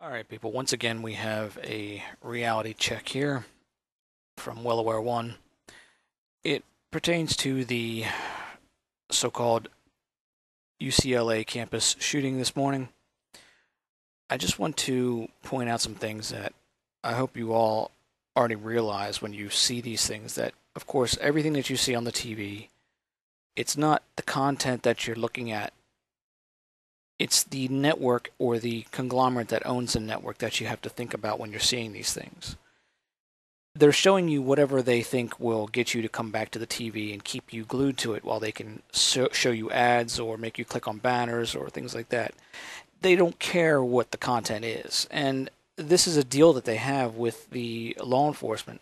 Alright people, once again we have a reality check here from Well 1. It pertains to the so-called UCLA campus shooting this morning. I just want to point out some things that I hope you all already realize when you see these things, that of course everything that you see on the TV, it's not the content that you're looking at. It's the network or the conglomerate that owns the network that you have to think about when you're seeing these things. They're showing you whatever they think will get you to come back to the TV and keep you glued to it, while they can show you ads or make you click on banners or things like that. They don't care what the content is. And this is a deal that they have with the law enforcement.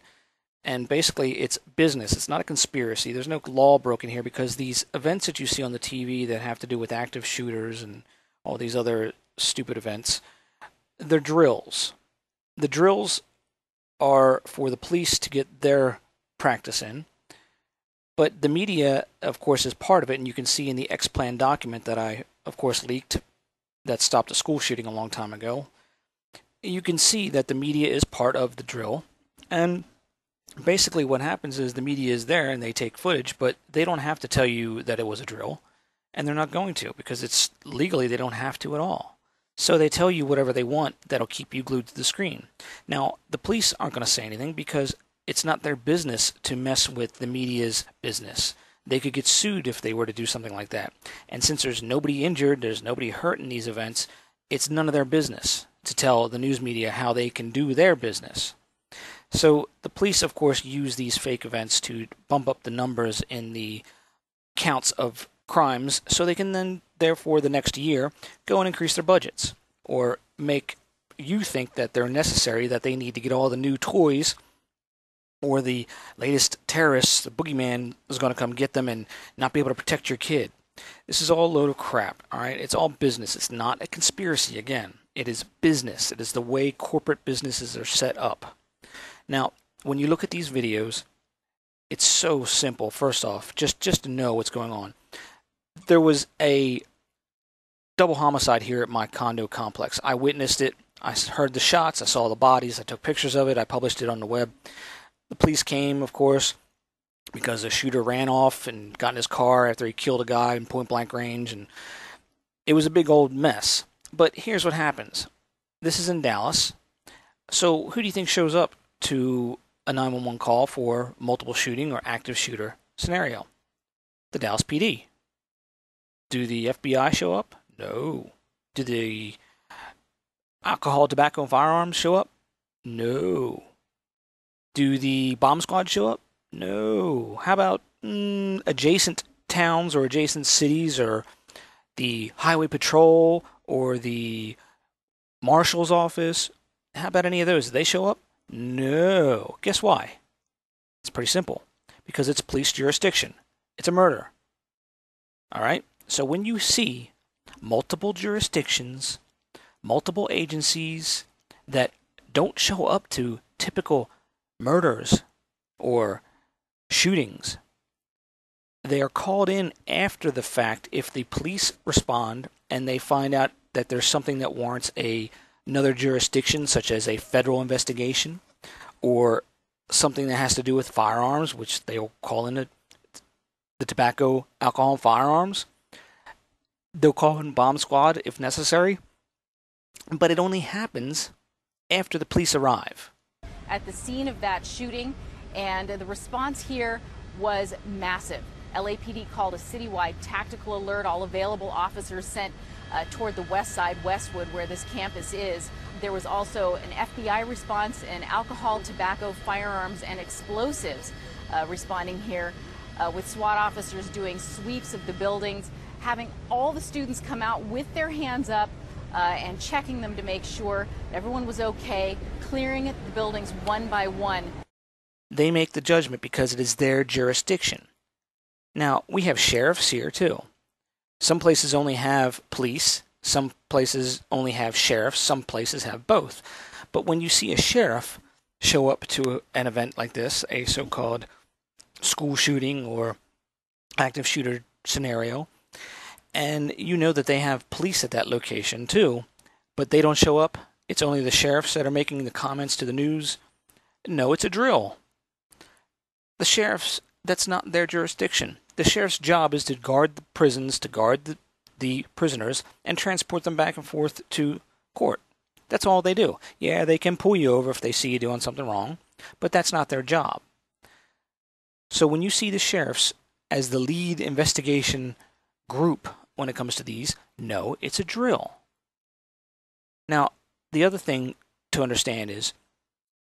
And basically, it's business. It's not a conspiracy. There's no law broken here, because these events that you see on the TV that have to do with active shooters and all these other stupid events, they're drills. The drills are for the police to get their practice in, but the media, of course, is part of it, and you can see in the X-Plan document that I, of course, leaked that stopped a school shooting a long time ago, you can see that the media is part of the drill, and basically what happens is the media is there and they take footage, but they don't have to tell you that it was a drill. And they're not going to, because it's legally they don't have to at all. So they tell you whatever they want that'll keep you glued to the screen. Now, the police aren't going to say anything, because it's not their business to mess with the media's business. They could get sued if they were to do something like that. And since there's nobody injured, there's nobody hurt in these events, it's none of their business to tell the news media how they can do their business. So the police, of course, use these fake events to bump up the numbers in the counts of crimes, so they can then, therefore, the next year, go and increase their budgets, or make you think that they're necessary, that they need to get all the new toys, or the latest terrorists, the boogeyman, is going to come get them and not be able to protect your kid. This is all a load of crap, alright? It's all business. It's not a conspiracy, again. It is business. It is the way corporate businesses are set up. Now, when you look at these videos, it's so simple. First off, just to know what's going on. There was a double homicide here at my condo complex. I witnessed it. I heard the shots. I saw the bodies. I took pictures of it. I published it on the web. The police came, of course, because the shooter ran off and got in his car after he killed a guy in point-blank range, and it was a big old mess. But here's what happens. This is in Dallas. So who do you think shows up to a 911 call for multiple shooting or active shooter scenario? The Dallas PD. Do the FBI show up? No. Do the alcohol, tobacco, and firearms show up? No. Do the bomb squad show up? No. How about adjacent towns or adjacent cities, or the highway patrol or the marshal's office? How about any of those? Do they show up? No. Guess why? It's pretty simple. Because it's police jurisdiction. It's a murder. All right? So when you see multiple jurisdictions, multiple agencies that don't show up to typical murders or shootings, they are called in after the fact if the police respond and they find out that there's something that warrants another jurisdiction, such as a federal investigation, or something that has to do with firearms, which they'll call in the tobacco, alcohol, and firearms. They'll call in bomb squad if necessary, but it only happens after the police arrive. At the scene of that shooting, and the response here was massive. LAPD called a citywide tactical alert. All available officers sent toward the west side, Westwood, where this campus is. There was also an FBI response, and alcohol, tobacco, firearms, and explosives responding here, with SWAT officers doing sweeps of the buildings, having all the students come out with their hands up and checking them to make sure everyone was okay, clearing the buildings one by one. They make the judgment because it is their jurisdiction. Now, we have sheriffs here too. Some places only have police, some places only have sheriffs, some places have both. But when you see a sheriff show up to an event like this, a so-called school shooting or active shooter scenario, and you know that they have police at that location too, but they don't show up, It's only the sheriffs that are making the comments to the news. No, it's a drill. The sheriffs, that's not their jurisdiction. The sheriff's job is to guard the prisons, to guard the prisoners, and transport them back and forth to court. That's all they do. Yeah, they can pull you over if they see you doing something wrong, but that's not their job. So when you see the sheriffs as the lead investigation group when it comes to these, no, it's a drill. Now, the other thing to understand is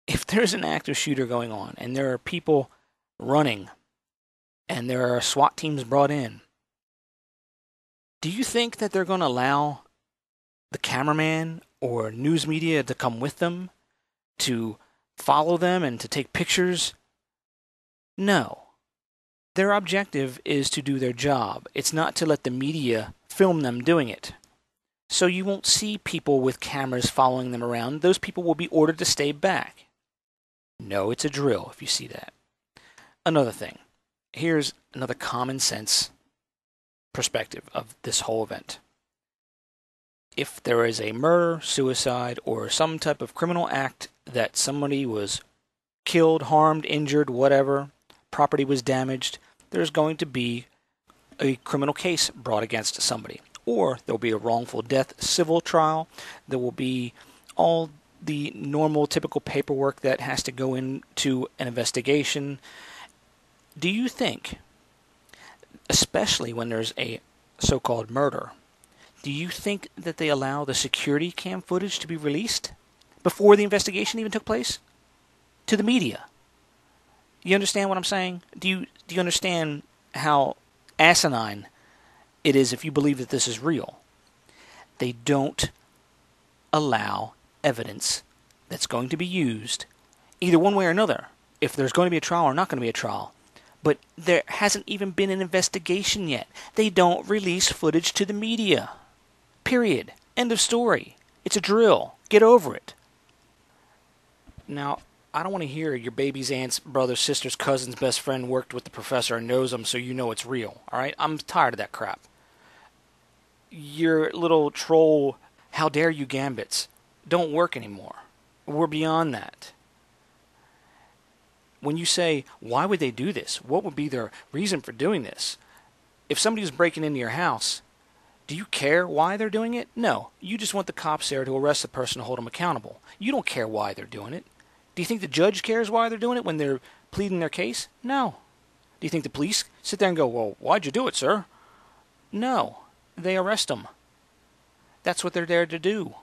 if there's an active shooter going on and there are people running and there are SWAT teams brought in, do you think that they're going to allow the cameraman or news media to come with them, to follow them and to take pictures? No. Their objective is to do their job. It's not to let the media film them doing it. So you won't see people with cameras following them around. Those people will be ordered to stay back. No, it's a drill if you see that. Another thing. Here's another common sense perspective of this whole event. If there is a murder, suicide, or some type of criminal act that somebody was killed, harmed, injured, whatever, property was damaged, there's going to be a criminal case brought against somebody. Or there will be a wrongful death civil trial. There will be all the normal, typical paperwork that has to go into an investigation. Do you think, especially when there's a so-called murder, do you think that they allow the security cam footage to be released before the investigation even took place? To the media. You understand what I'm saying? Do you understand how asinine it is if you believe that this is real? They don't allow evidence that's going to be used either one way or another, if there's going to be a trial or not going to be a trial. But there hasn't even been an investigation yet. They don't release footage to the media. Period. End of story. It's a drill. Get over it. Now, I don't want to hear your baby's aunt's brother's sister's cousin's best friend worked with the professor and knows him, so you know it's real. All right? I'm tired of that crap. Your little troll, how dare you gambits, don't work anymore. We're beyond that. When you say, why would they do this? What would be their reason for doing this? If somebody was breaking into your house, do you care why they're doing it? No. You just want the cops there to arrest the person and hold them accountable. You don't care why they're doing it. Do you think the judge cares why they're doing it when they're pleading their case? No. Do you think the police sit there and go, well, why'd you do it, sir? No. They arrest them. That's what they're there to do.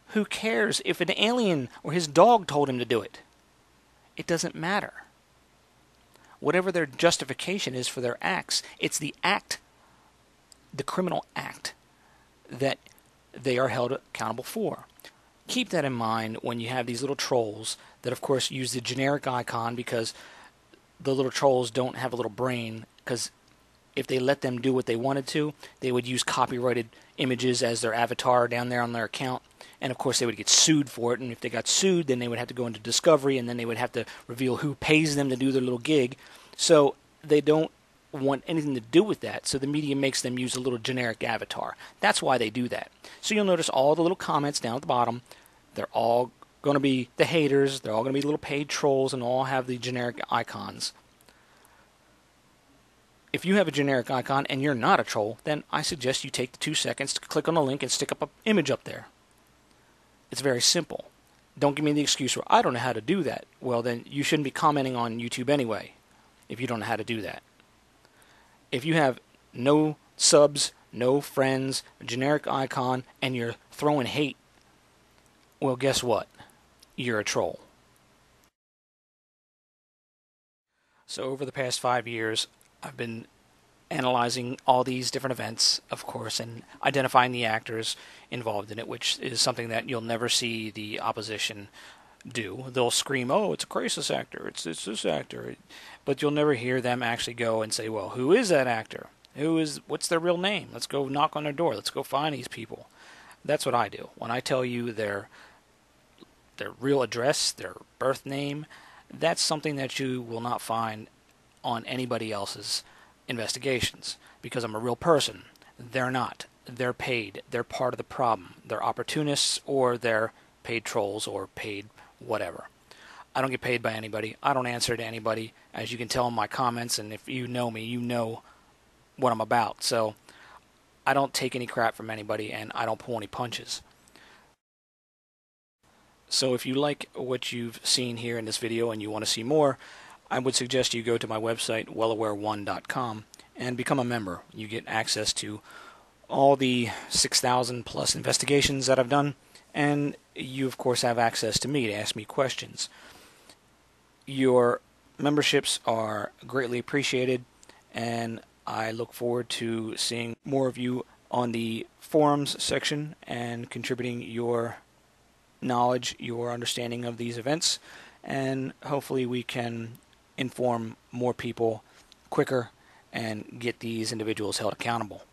Who cares if an alien or his dog told him to do it? It doesn't matter. Whatever their justification is for their acts, it's the act, the criminal act, that they are held accountable for. Keep that in mind when you have these little trolls that, of course, use the generic icon because the little trolls don't have a little brain, because if they let them do what they wanted to, they would use copyrighted images as their avatar down there on their account. And, of course, they would get sued for it. And if they got sued, then they would have to go into discovery, and then they would have to reveal who pays them to do their little gig. So they don't want anything to do with that. So the media makes them use a little generic avatar. That's why they do that. So you'll notice all the little comments down at the bottom. They're all going to be the haters. They're all going to be little paid trolls and all have the generic icons. If you have a generic icon and you're not a troll, then I suggest you take the 2 seconds to click on the link and stick up an image up there. It's very simple. Don't give me the excuse where I don't know how to do that. Well, then you shouldn't be commenting on YouTube anyway if you don't know how to do that. If you have no subs, no friends, a generic icon, and you're throwing hate, well, guess what? You're a troll. So over the past 5 years, I've been analyzing all these different events, of course, and identifying the actors involved in it, which is something that you'll never see the opposition do. They'll scream, oh, it's a crisis actor, it's this actor, but you'll never hear them actually go and say, well, who is that actor? What's their real name? Let's go knock on their door. Let's go find these people. That's what I do. When I tell you their real address, their birth name, that's something that you will not find on anybody else's investigations, because I'm a real person. They're not. They're paid. They're part of the problem. They're opportunists, or they're paid trolls or paid whatever. I don't get paid by anybody. I don't answer to anybody. As you can tell in my comments, and if you know me, you know what I'm about. So I don't take any crap from anybody, and I don't pull any punches. So if you like what you've seen here in this video and you want to see more, I would suggest you go to my website, wellaware1.com, and become a member. You get access to all the 6,000 plus investigations that I've done, and you of course have access to me to ask me questions. Your memberships are greatly appreciated, and I look forward to seeing more of you on the forums section and contributing your knowledge, your understanding of these events, and hopefully we can inform more people quicker and get these individuals held accountable.